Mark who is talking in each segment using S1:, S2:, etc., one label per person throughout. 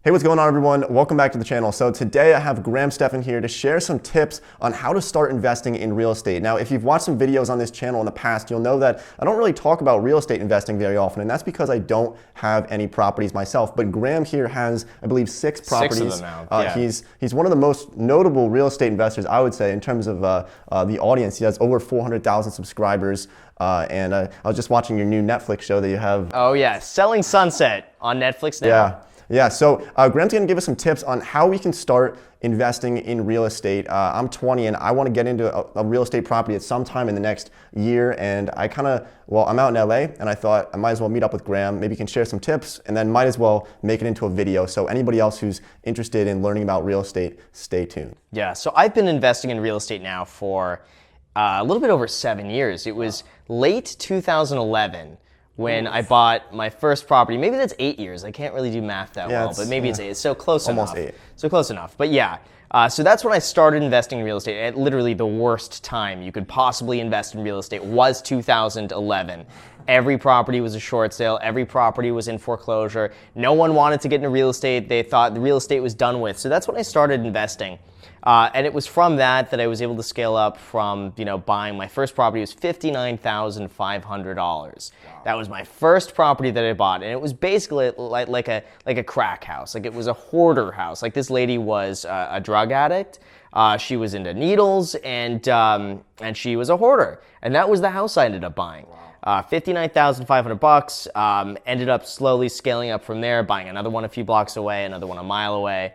S1: Hey, what's going on, everyone? Welcome back to the channel. So today I have Stephan here to share some tips on how to start investing in real estate. Now, if you've watched some videos on this channel in the past, you'll know that I don't really talk about real estate investing very often, and that's because I don't have any properties myself. But Graham here has, I believe, 6 properties.
S2: 6 of them now. Yeah.
S1: He's one of the most notable real estate investors, I would say, in terms of the audience. He has over 400,000 subscribers. And I was just watching your new Netflix show that you have.
S2: Oh yeah, Selling Sunset on Netflix now.
S1: Yeah. So Graham's going to give us some tips on how we can start investing in real estate. I'm 20 and I want to get into a real estate property at some time in the next year. And I'm out in LA and I thought I might as well meet up with Graham. Maybe he can share some tips and then might as well make it into a video. So anybody else who's interested in learning about real estate, stay tuned.
S2: Yeah, so I've been investing in real estate now for a little bit over 7 years. It was late 2011. When I bought my first property. Maybe that's 8 years. I can't really do math that well, but maybe it's 8. So close enough.
S1: Almost 8.
S2: So close enough. But yeah, so that's when I started investing in real estate. At literally the worst time you could possibly invest in real estate was 2011. Every property was a short sale. Every property was in foreclosure. No one wanted to get into real estate. They thought the real estate was done with. So that's when I started investing. And it was from that I was able to scale up from, buying my first property was $59,500. Wow. That was my first property that I bought. And it was basically like a crack house. Like it was a hoarder house. Like this lady was a drug addict. She was into needles and she was a hoarder. And that was the house I ended up buying. Wow. $59,500. Ended up slowly scaling up from there, buying another one a few blocks away, another one a mile away.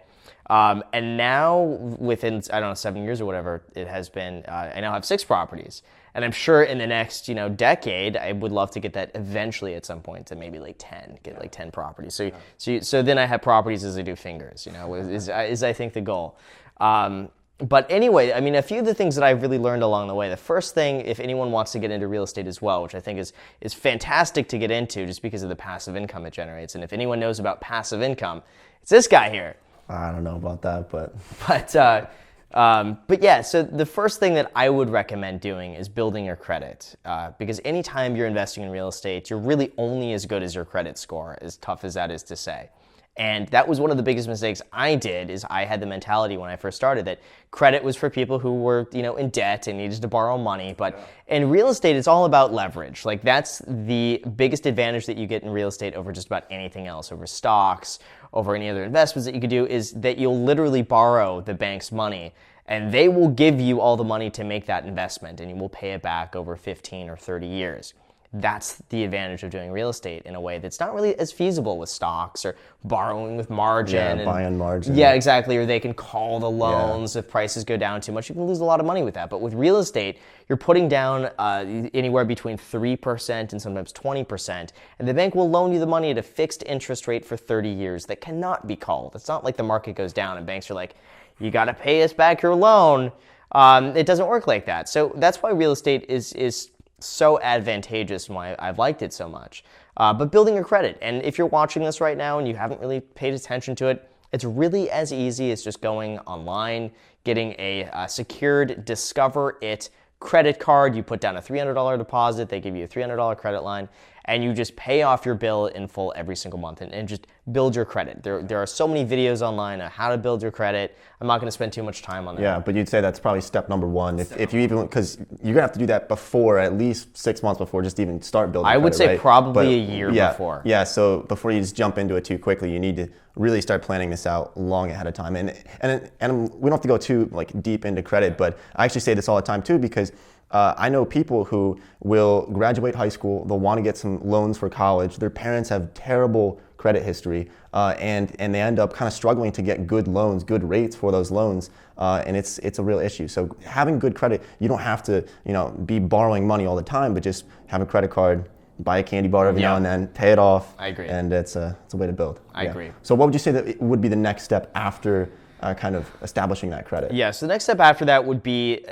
S2: And now within, 7 years or whatever it has been, I now have 6 properties. And I'm sure in the next, decade, I would love to get that eventually at some point to maybe like 10, get like 10 properties. So then I have properties as I do fingers, is I think the goal. But anyway, a few of the things that I've really learned along the way. The first thing, if anyone wants to get into real estate as well, which I think is fantastic to get into just because of the passive income it generates. And if anyone knows about passive income, it's this guy here.
S1: I don't know about that, but
S2: yeah. So the first thing that I would recommend doing is building your credit, because anytime you're investing in real estate, you're really only as good as your credit score, as tough as that is to say. And that was one of the biggest mistakes I did. Is I had the mentality when I first started that credit was for people who were, in debt and needed to borrow money. But in real estate, it's all about leverage. Like that's the biggest advantage that you get in real estate over just about anything else, over stocks, over any other investments that you could do, is that you'll literally borrow the bank's money and they will give you all the money to make that investment and you will pay it back over 15 or 30 years. That's the advantage of doing real estate in a way that's not really as feasible with stocks or borrowing with margin.
S1: Yeah, buying margin.
S2: Yeah, exactly. Or they can call the loans if prices go down too much. You can lose a lot of money with that. But with real estate, you're putting down anywhere between 3% and sometimes 20%. And the bank will loan you the money at a fixed interest rate for 30 years that cannot be called. It's not like the market goes down and banks are like, you got to pay us back your loan. It doesn't work like that. So that's why real estate is so advantageous and why I've liked it so much. But building your credit, and if you're watching this right now and you haven't really paid attention to it, it's really as easy as just going online, getting a secured Discover It credit card. You put down a $300 deposit, they give you a $300 credit line, and you just pay off your bill in full every single month and just build your credit. There are so many videos online on how to build your credit. I'm not going to spend too much time on that.
S1: Yeah, but you'd say that's probably step number 1. If you even, because you're going to have to do that before, at least 6 months before, just even start building credit,
S2: I would say
S1: right?
S2: probably a year before.
S1: Yeah, so before you just jump into it too quickly, you need to really start planning this out long ahead of time. And we don't have to go too deep into credit, but I actually say this all the time too, because I know people who will graduate high school, they'll want to get some loans for college. Their parents have terrible credit history, and they end up kind of struggling to get good loans, good rates for those loans, and it's a real issue. So having good credit, you don't have to be borrowing money all the time, but just have a credit card, buy a candy bar every now and then, pay it off.
S2: I agree.
S1: And it's a way to build.
S2: I agree.
S1: So what would you say that would be the next step after kind of establishing that credit?
S2: Yeah, so the next step after that would be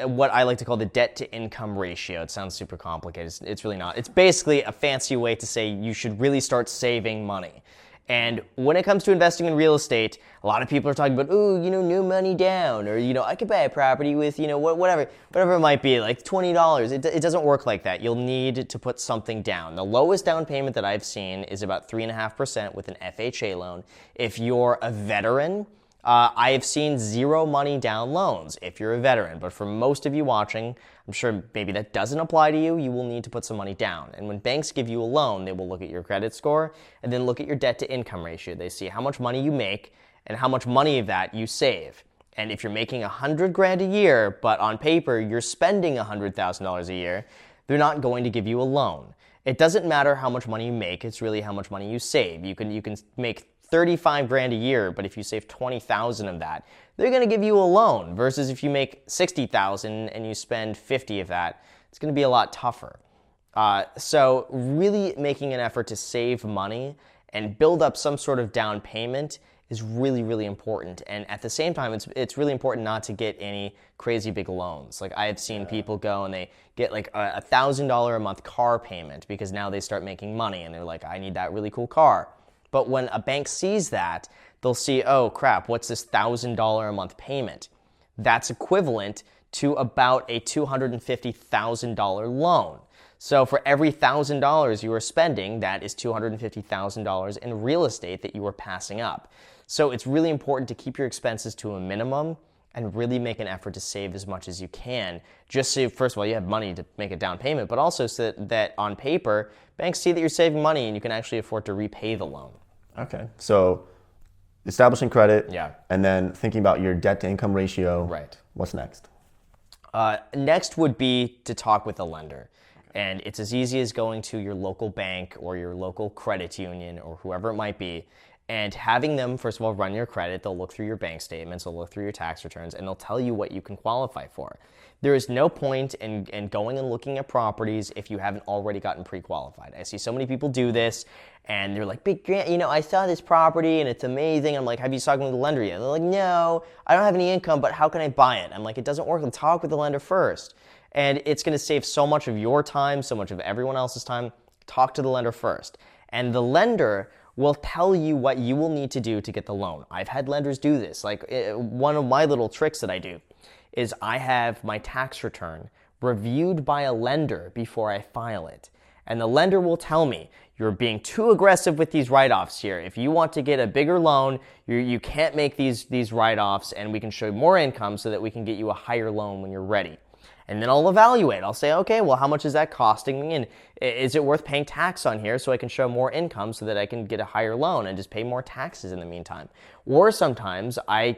S2: what I like to call the debt to income ratio. It sounds super complicated. It's really not. It's basically a fancy way to say you should really start saving money. And when it comes to investing in real estate, a lot of people are talking about, ooh, no money down, or, I could buy a property with, whatever it might be, like $20. It doesn't work like that. You'll need to put something down. The lowest down payment that I've seen is about 3.5% with an FHA loan. If you're a veteran, I have seen zero money down loans if you're a veteran. But for most of you watching, I'm sure maybe that doesn't apply to you. You will need to put some money down. And when banks give you a loan, they will look at your credit score and then look at your debt to income ratio. They see how much money you make and how much money of that you save. And if you're making $100,000 a year, but on paper you're spending $100,000 a year, they're not going to give you a loan. It doesn't matter how much money you make, it's really how much money you save. You can make $35,000 a year, but if you save $20,000 of that, they're going to give you a loan. Versus if you make $60,000 and you spend $50,000 of that, it's going to be a lot tougher. So really making an effort to save money and build up some sort of down payment is really, really important. And at the same time, it's really important not to get any crazy big loans. Like I have seen people go and they get like a $1,000 a month car payment because now they start making money and they're like, I need that really cool car. But when a bank sees that, they'll see, oh crap, what's this $1,000 a month payment? That's equivalent to about a $250,000 loan. So for every $1,000 you are spending, that is $250,000 in real estate that you are passing up. So it's really important to keep your expenses to a minimum and really make an effort to save as much as you can. Just so, first of all, you have money to make a down payment, but also so that on paper, banks see that you're saving money and you can actually afford to repay the loan.
S1: Okay, so establishing credit,
S2: yeah,
S1: and then thinking about your debt to income ratio.
S2: Right.
S1: What's next?
S2: Next would be to talk with a lender. And it's as easy as going to your local bank or your local credit union or whoever it might be and having them, first of all, run your credit. They'll look through your bank statements, they'll look through your tax returns, and they'll tell you what you can qualify for. There is no point in going and looking at properties if you haven't already gotten pre-qualified. I see so many people do this, and they're like, big grant, I saw this property, and it's amazing. I'm like, have you spoken with the lender yet? They're like, no, I don't have any income, but how can I buy it? I'm like, it doesn't work. Talk with the lender first. And it's going to save so much of your time, so much of everyone else's time. Talk to the lender first. And the lender will tell you what you will need to do to get the loan. I've had lenders do this. Like one of my little tricks that I do is I have my tax return reviewed by a lender before I file it. And the lender will tell me, you're being too aggressive with these write-offs here. If you want to get a bigger loan, you can't make these write-offs, and we can show you more income so that we can get you a higher loan when you're ready. And then I'll evaluate. I'll say, okay, well, how much is that costing me? And is it worth paying tax on here so I can show more income so that I can get a higher loan and just pay more taxes in the meantime? Or sometimes I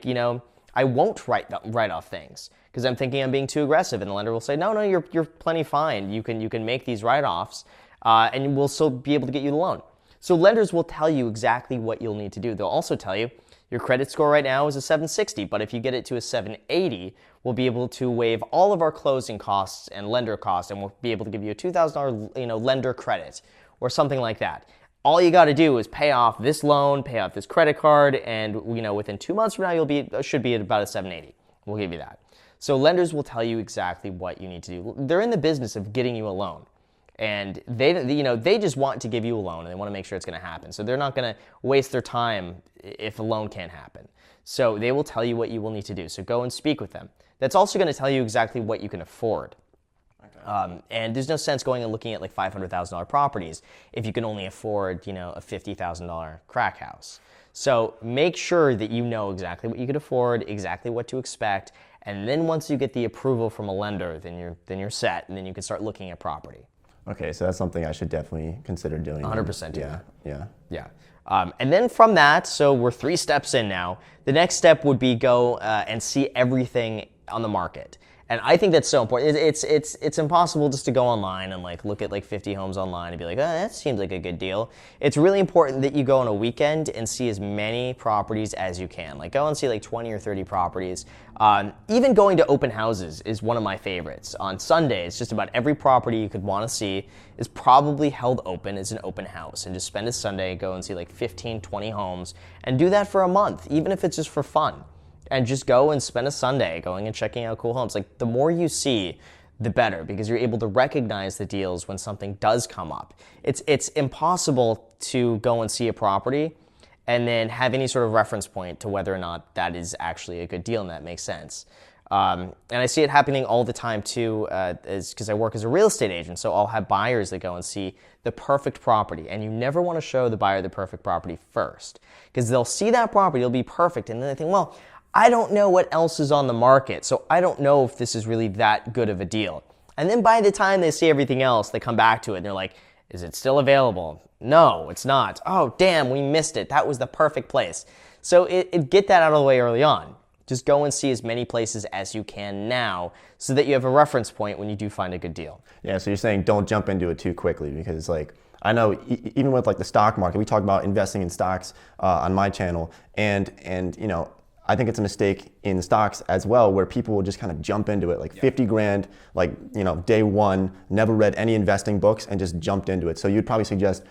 S2: won't write off things because I'm thinking I'm being too aggressive. And the lender will say, no, you're plenty fine. You can make these write-offs and we'll still be able to get you the loan. So lenders will tell you exactly what you'll need to do. They'll also tell you, your credit score right now is a 760, but if you get it to a 780, we'll be able to waive all of our closing costs and lender costs, and we'll be able to give you a $2,000 lender credit or something like that. All you got to do is pay off this loan, pay off this credit card, and within 2 months from now, should be at about a 780. We'll give you that. So lenders will tell you exactly what you need to do. They're in the business of getting you a loan. And they just want to give you a loan and they want to make sure it's going to happen. So they're not going to waste their time if a loan can't happen. So they will tell you what you will need to do. So go and speak with them. That's also going to tell you exactly what you can afford. Okay. And there's no sense going and looking at like $500,000 properties if you can only afford, a $50,000 crack house. So make sure that you know exactly what you can afford, exactly what to expect, and then once you get the approval from a lender, then you're set, and then you can start looking at property.
S1: Okay, so that's something I should definitely consider doing.
S2: 100% do
S1: that. Yeah.
S2: And then from that, so we're 3 steps in now. The next step would be go and see everything on the market. And I think that's so important. It's impossible just to go online and look at 50 homes online and be like, oh, that seems like a good deal. It's really important that you go on a weekend and see as many properties as you can. Go and see 20 or 30 properties. Even going to open houses is one of my favorites. On Sundays, just about every property you could want to see is probably held open as an open house. And just spend a Sunday, go and see 15, 20 homes, and do that for a month, even if it's just for fun. And just go and spend a Sunday going and checking out cool homes. The more you see, the better, because you're able to recognize the deals when something does come up. It's impossible to go and see a property and then have any sort of reference point to whether or not that is actually a good deal and that makes sense. And I see it happening all the time too, because I work as a real estate agent. So I'll have buyers that go and see the perfect property, and you never want to show the buyer the perfect property first, because they'll see that property, it'll be perfect, and then they think, well, I don't know what else is on the market, so I don't know if this is really that good of a deal. And then by the time they see everything else, they come back to it and they're like, is it still available? No, it's not. Oh, damn, we missed it. That was the perfect place. So get that out of the way early on. Just go and see as many places as you can now so that you have a reference point when you do find a good deal.
S1: Yeah, so you're saying don't jump into it too quickly, because like I know even with like the stock market, we talk about investing in stocks on my channel, and you know, I think it's a mistake in stocks as well, where people will just kind of jump into it, like 50 grand, like, you know, day one, never read any investing books and just jumped into it. So you'd probably suggest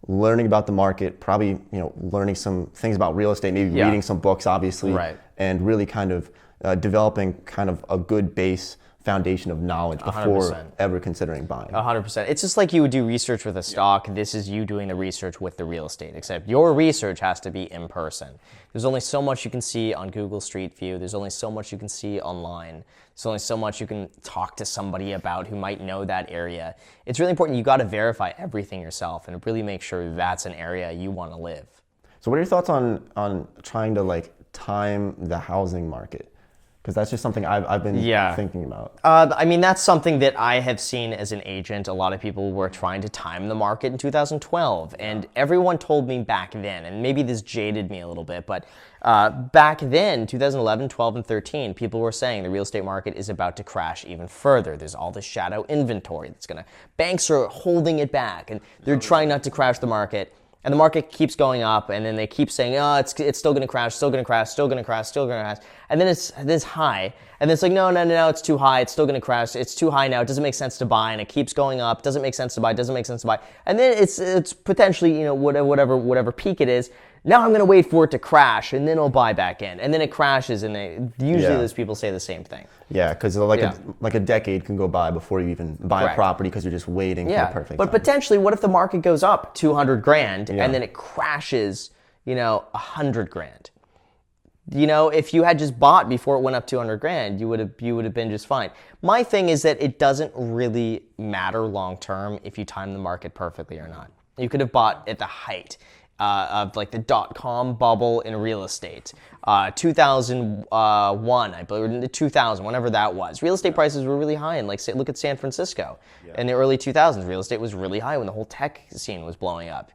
S1: learning about the market, probably, you know, learning some things about real estate, maybe reading some books, obviously, and really kind of developing kind of a good base foundation of knowledge before
S2: 100%.
S1: Ever considering buying.
S2: 100%. It's just like you would do research with a stock. This is you doing the research with the real estate, except your research has to be in person. There's only so much you can see on Google Street View. There's only so much you can see online. There's only so much you can talk to somebody about who might know that area. It's really important. You got to verify everything yourself and really make sure that's an area you want to live.
S1: So what are your thoughts on trying to like time the housing market? Because that's just something I've been thinking about.
S2: I mean, that's something that I have seen as an agent. A lot of people were trying to time the market in 2012. And everyone told me back then, and maybe this jaded me a little bit, but back then, 2011, 12, and 13, people were saying the real estate market is about to crash even further. There's all this shadow inventory that's going to, banks are holding it back, and they're trying not to crash the market. And the market keeps going up, and then they keep saying, oh, it's still going to crash, still going to crash, still going to crash, still going to crash. And then it's high. And then it's like, no, it's too high. It's still going to crash. It's too high now. It doesn't make sense to buy. And it keeps going up. Doesn't make sense to buy. Doesn't make sense to buy. And then it's potentially, you know, whatever peak it is. Now I'm going to wait for it to crash, and then I'll buy back in. And then it crashes, and usually those people say the same thing.
S1: Yeah, because like a decade can go by before you even buy a property, because you're just waiting for the perfect
S2: But
S1: time.
S2: potentially, what if the market goes up 200 grand and then it crashes, you know, 100 grand? You know, if you had just bought before it went up 200 grand, you would have been just fine. My thing is that it doesn't really matter long term if you time the market perfectly or not. You could have bought at the height of like the dot-com bubble in real estate. 2001, I believe, 2000, whenever that was. Real estate prices were really high, and like look at San Francisco. In the early 2000s, real estate was really high when the whole tech scene was blowing up.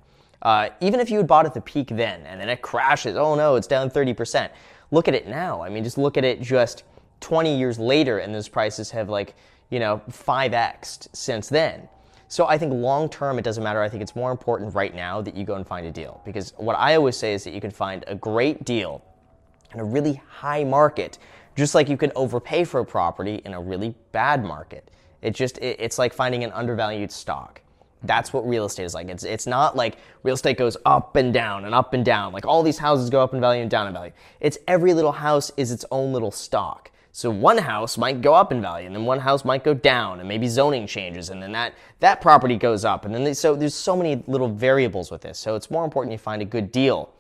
S2: Even if you had bought at the peak then, and then it crashes, oh no, it's down 30%. Look at it now. I mean, just look at it just 20 years later, and those prices have 5x'd since then. So I think long term, it doesn't matter. I think it's more important right now that you go and find a deal. Because what I always say is that you can find a great deal in a really high market, just like you can overpay for a property in a really bad market. It's like finding an undervalued stock. That's what real estate is like. It's not like real estate goes up and down and up and down. Like all these houses go up in value and down in value. It's every little house is its own little stock. So one house might go up in value, and then one house might go down, and maybe zoning changes, and then that property goes up, and then so there's so many little variables with this. So it's more important you find a good deal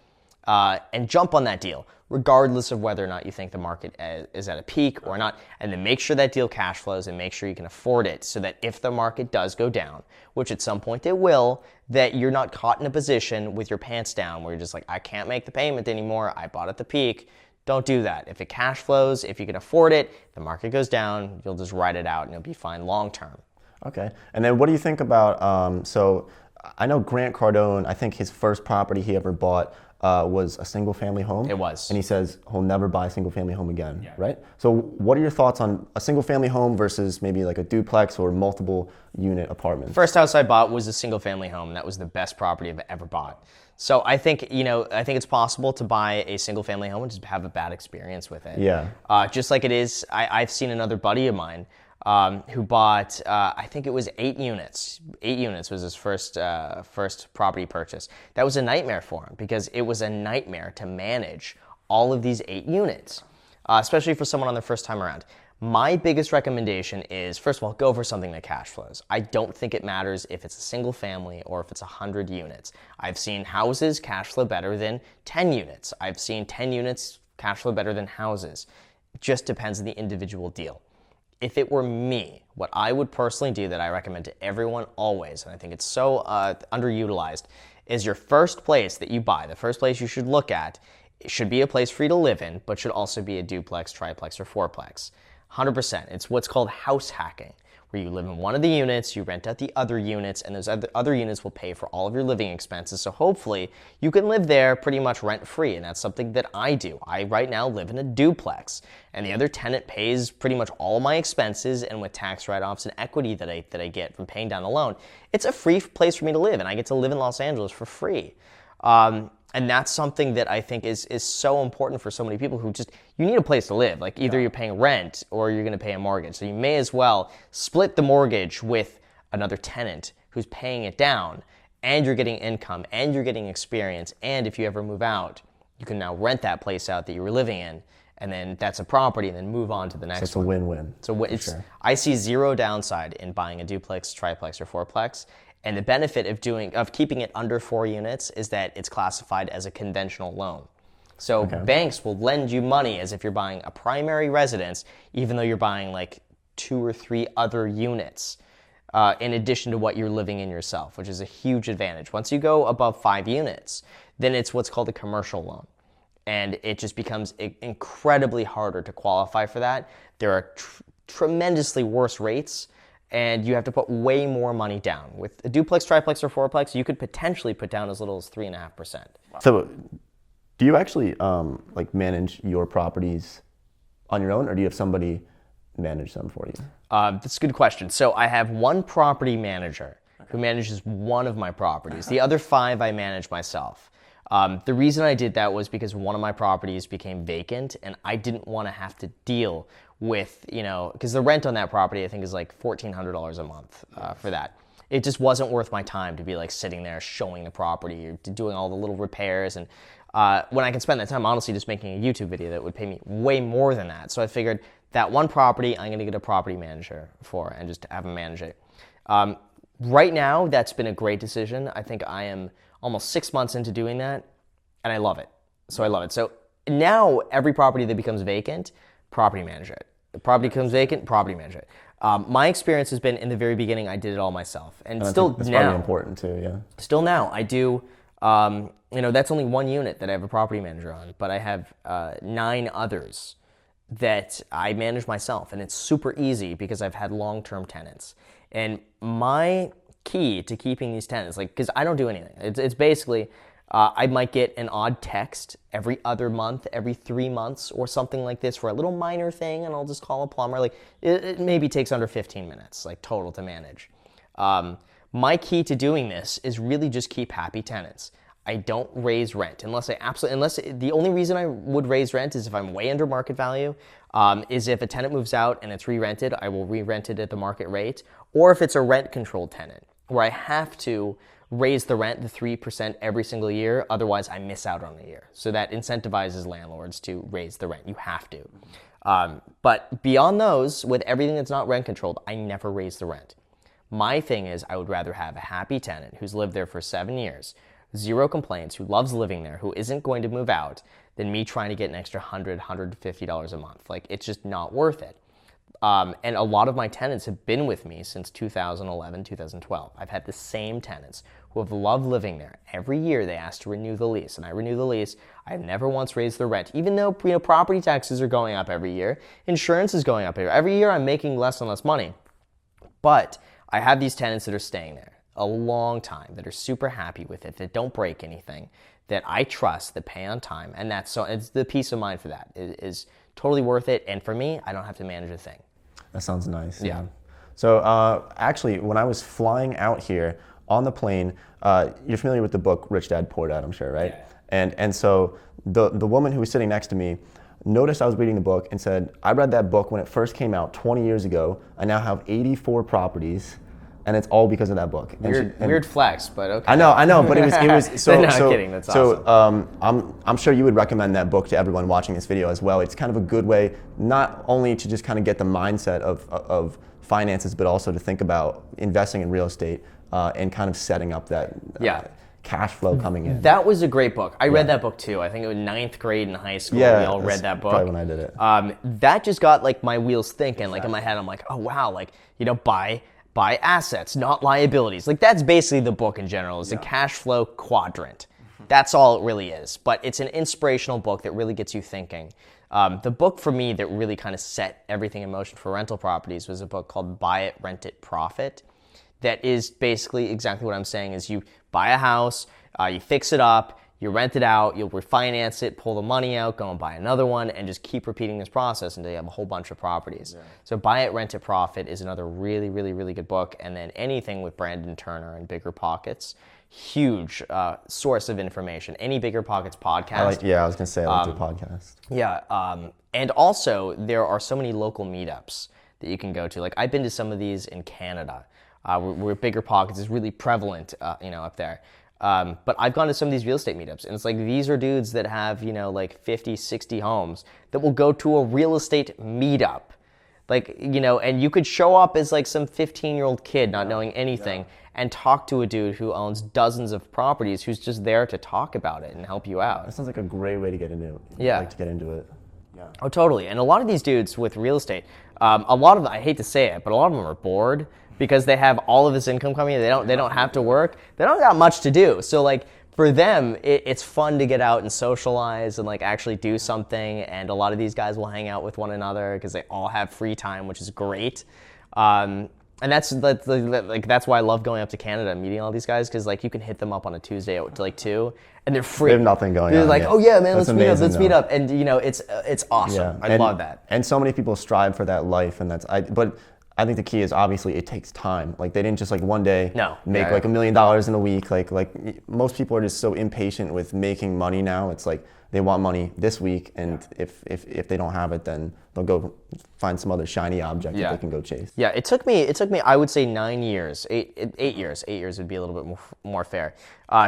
S2: and jump on that deal, regardless of whether or not you think the market is at a peak or not, and then make sure that deal cash flows and make sure you can afford it, so that if the market does go down, which at some point it will, that you're not caught in a position with your pants down where you're just like, I can't make the payment anymore. I bought at the peak. Don't do that. If it cash flows, if you can afford it, the market goes down, you'll just ride it out and you'll be fine long term.
S1: Okay. And then what do you think about, so I know Grant Cardone, I think his first property he ever bought was a single family home.
S2: It was.
S1: And he says he'll never buy a single family home again, right? So what are your thoughts on a single family home versus maybe like a duplex or multiple unit apartments?
S2: First house I bought was a single family home. That was the best property I've ever bought. So I think it's possible to buy a single family home and just have a bad experience with it.
S1: Yeah.
S2: Just like it is, I've seen another buddy of mine who bought, I think it was 8 units. 8 units was his first property purchase. That was a nightmare for him because it was a nightmare to manage all of these 8 units, especially for someone on their first time around. My biggest recommendation is, first of all, go for something that cash flows. I don't think it matters if it's a single family or if it's 100 units. I've seen houses cash flow better than 10 units. I've seen 10 units cash flow better than houses. It just depends on the individual deal. If it were me, what I would personally do that I recommend to everyone always, and I think it's so underutilized, is your first place that you buy, the first place you should look at, it should be a place for you to live in, but should also be a duplex, triplex, or fourplex. 100%. It's what's called house hacking, where you live in one of the units, you rent out the other units, and those other units will pay for all of your living expenses. So hopefully you can live there pretty much rent-free, and that's something that I do. I right now live in a duplex, and the other tenant pays pretty much all of my expenses, and with tax write-offs and equity that I get from paying down the loan, it's a free place for me to live, and I get to live in Los Angeles for free. And that's something that I think is so important for so many people who just, you need a place to live. Like either you're paying rent or you're going to pay a mortgage. So you may as well split the mortgage with another tenant who's paying it down, and you're getting income and you're getting experience. And if you ever move out, you can now rent that place out that you were living in, and then that's a property, and then move on to the next one.
S1: It's a win-win.
S2: So I see zero downside in buying a duplex, triplex, or fourplex. And the benefit of keeping it under 4 units is that it's classified as a conventional loan. So banks will lend you money as if you're buying a primary residence, even though you're buying like 2 or 3 other units in addition to what you're living in yourself, which is a huge advantage. Once you go above 5 units, then it's what's called a commercial loan. And it just becomes incredibly harder to qualify for that. There are tremendously worse rates, and you have to put way more money down. With a duplex, triplex, or fourplex, you could potentially put down as little as 3.5%.
S1: So do you actually like manage your properties on your own, or do you have somebody manage them for you?
S2: That's a good question. So I have one property manager who manages one of my properties. The other 5 I manage myself. The reason I did that was because one of my properties became vacant, and I didn't want to have to deal with, because the rent on that property I think is like $1,400 a month for that. It just wasn't worth my time to be like sitting there showing the property or doing all the little repairs, and when I can spend that time honestly just making a YouTube video that would pay me way more than that. So I figured that one property I'm going to get a property manager for and just have him manage it. Right now, that's been a great decision. I think I am almost 6 months into doing that, and I love it. So now every property that becomes vacant, property manager it. The property becomes vacant, property manager it. My experience has been in the very beginning, I did it all myself. And still
S1: that's
S2: now.
S1: probably important too, yeah.
S2: Still now, I do, that's only one unit that I have a property manager on, but I have 9 others that I manage myself. And it's super easy because I've had long-term tenants. And my key to keeping these tenants, because I don't do anything. It's basically, I might get an odd text every other month, every 3 months, or something like this for a little minor thing, and I'll just call a plumber. It maybe takes under 15 minutes, total to manage. My key to doing this is really just keep happy tenants. I don't raise rent unless the only reason I would raise rent is if I'm way under market value, is if a tenant moves out and it's re-rented, I will re-rent it at the market rate, or if it's a rent-controlled tenant where I have to raise the rent, the 3% every single year, otherwise I miss out on a year. So that incentivizes landlords to raise the rent. You have to. But beyond those, with everything that's not rent controlled, I never raise the rent. My thing is I would rather have a happy tenant who's lived there for 7 years, 0 complaints, who loves living there, who isn't going to move out, than me trying to get an extra $100, $150 a month. It's just not worth it. And a lot of my tenants have been with me since 2011, 2012. I've had the same tenants who have loved living there. Every year they ask to renew the lease, and I renew the lease. I've never once raised the rent, even though property taxes are going up every year. Insurance is going up every year. I'm making less and less money. But I have these tenants that are staying there a long time, that are super happy with it, that don't break anything, that I trust, that pay on time, and it's the peace of mind for that is totally worth it. And for me, I don't have to manage a thing.
S1: That sounds nice.
S2: Yeah.
S1: So actually, when I was flying out here on the plane, you're familiar with the book Rich Dad Poor Dad, I'm sure, right? Yeah. And so the woman who was sitting next to me noticed I was reading the book and said, I read that book when it first came out 20 years ago. I now have 84 properties. and it's all because of that book. And
S2: Weird flex, but okay.
S1: I know, but it was so.
S2: No,
S1: so
S2: I'm kidding. That's awesome.
S1: I'm sure you would recommend that book to everyone watching this video as well. It's kind of a good way not only to just kind of get the mindset of finances, but also to think about investing in real estate and kind of setting up that cash flow coming in.
S2: That was a great book. I read that book too. I think it was 9th grade in high school. We all read that book.
S1: Probably when I did it.
S2: That just got like my wheels thinking. Like in my head, I'm like, oh wow, like buy assets, not liabilities. Like that's basically the book in general. It's a cash flow quadrant. That's all it really is. But it's an inspirational book that really gets you thinking. The book for me that really kind of set everything in motion for rental properties was a book called Buy It, Rent It, Profit. That is basically exactly what I'm saying is you buy a house, you fix it up, you rent it out, you'll refinance it, pull the money out, go and buy another one, and just keep repeating this process until you have a whole bunch of properties. Yeah. So Buy It, Rent It, Profit is another really, really, really good book. And then anything with Brandon Turner and Bigger Pockets, huge source of information. Any Bigger Pockets podcast.
S1: I was going to say I like the podcast.
S2: Yeah, and also there are so many local meetups that you can go to. Like I've been to some of these in Canada. Where Bigger Pockets is really prevalent, up there. But I've gone to some of these real estate meetups, and it's like these are dudes that have, like 50, 60 homes that will go to a real estate meetup. Like, and you could show up as like some 15-year-old kid not knowing anything and talk to a dude who owns dozens of properties who's just there to talk about it and help you out.
S1: That sounds like a great way to get into it.
S2: Yeah.
S1: Like to get into it. Yeah.
S2: Oh, totally. And a lot of these dudes with real estate, a lot of them, I hate to say it, but a lot of them are bored. Because they have all of this income coming in, they don't have to work. They don't got much to do. So like for them, it's fun to get out and socialize and like actually do something. And a lot of these guys will hang out with one another because they all have free time, which is great. And that's why I love going up to Canada and meeting all these guys because like you can hit them up on a Tuesday at like 2 and they're free.
S1: They have nothing going on.
S2: They're like,
S1: yeah.
S2: oh yeah, man,
S1: That's
S2: let's meet up. And it's awesome.
S1: Yeah.
S2: I love that.
S1: And so many people strive for that life, and but I think the key is obviously it takes time. Like they didn't just like one day make like $1 million in a week. Like most people are just so impatient with making money now. It's like they want money this week, and if they don't have it, then they'll go find some other shiny object that they can go chase.
S2: Yeah, it took me I would say 9 years, 8 years. 8 years would be a little bit more fair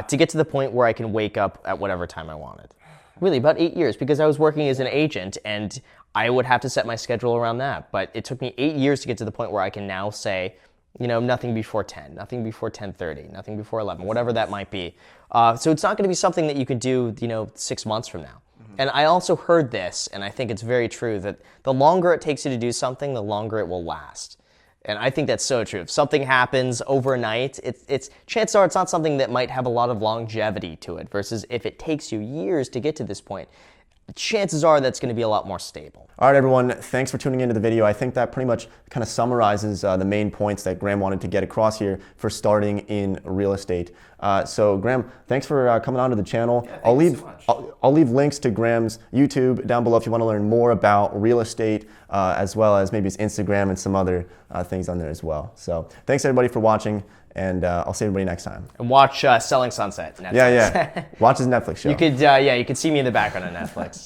S2: to get to the point where I can wake up at whatever time I wanted. Really, about 8 years, because I was working as an agent and I would have to set my schedule around that. But it took me 8 years to get to the point where I can now say, nothing before 10, nothing before 10:30, nothing before 11, whatever that might be. So it's not going to be something that you could do, 6 months from now. Mm-hmm. And I also heard this, and I think it's very true, that the longer it takes you to do something, the longer it will last. And I think that's so true. If something happens overnight, it's chances are it's not something that might have a lot of longevity to it, versus if it takes you years to get to this point, chances are that's going to be a lot more stable.
S1: All right, everyone, thanks for tuning into the video. I think that pretty much kind of summarizes the main points that Graham wanted to get across here for starting in real estate. So Graham, thanks for coming onto the channel.
S2: Yeah,
S1: I'll leave links to Graham's YouTube down below if you want to learn more about real estate, as well as maybe his Instagram and some other things on there as well. So thanks everybody for watching, and I'll see everybody next time.
S2: And watch Selling Sunset. Netflix.
S1: Yeah. Watch his Netflix show.
S2: You could see me in the background on Netflix.